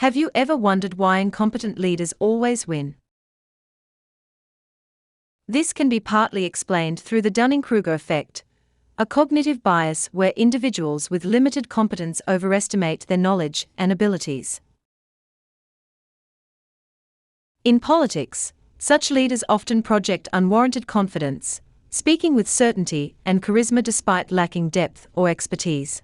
Have you ever wondered why incompetent leaders always win? This can be partly explained through the Dunning-Kruger effect, a cognitive bias where individuals with limited competence overestimate their knowledge and abilities. In politics, such leaders often project unwarranted confidence, speaking with certainty and charisma despite lacking depth or expertise.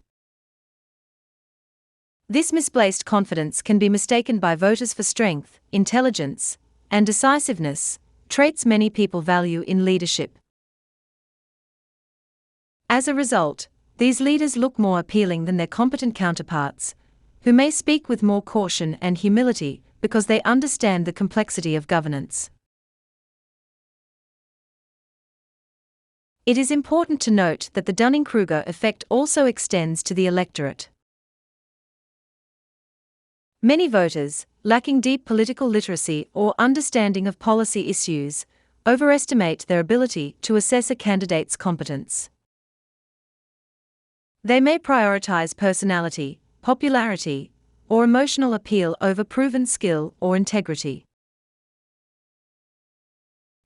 This misplaced confidence can be mistaken by voters for strength, intelligence, and decisiveness, traits many people value in leadership. As a result, these leaders look more appealing than their competent counterparts, who may speak with more caution and humility because they understand the complexity of governance. It is important to note that the Dunning-Kruger effect also extends to the electorate. Many voters, lacking deep political literacy or understanding of policy issues, overestimate their ability to assess a candidate's competence. They may prioritize personality, popularity, or emotional appeal over proven skill or integrity.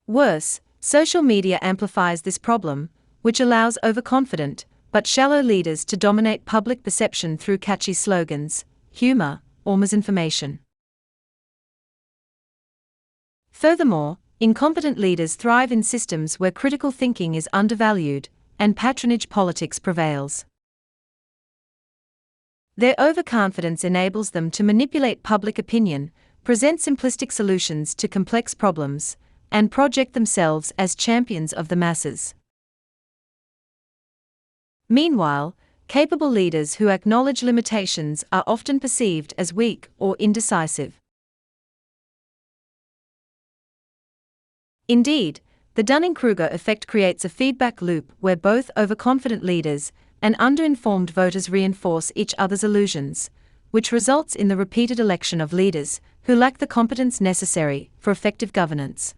Worse, social media amplifies this problem, which allows overconfident but shallow leaders to dominate public perception through catchy slogans, humor, or misinformation. Furthermore, incompetent leaders thrive in systems where critical thinking is undervalued and patronage politics prevails. Their overconfidence enables them to manipulate public opinion, present simplistic solutions to complex problems, and project themselves as champions of the masses. Meanwhile, capable leaders who acknowledge limitations are often perceived as weak or indecisive. Indeed, the Dunning-Kruger effect creates a feedback loop where both overconfident leaders and underinformed voters reinforce each other's illusions, which results in the repeated election of leaders who lack the competence necessary for effective governance.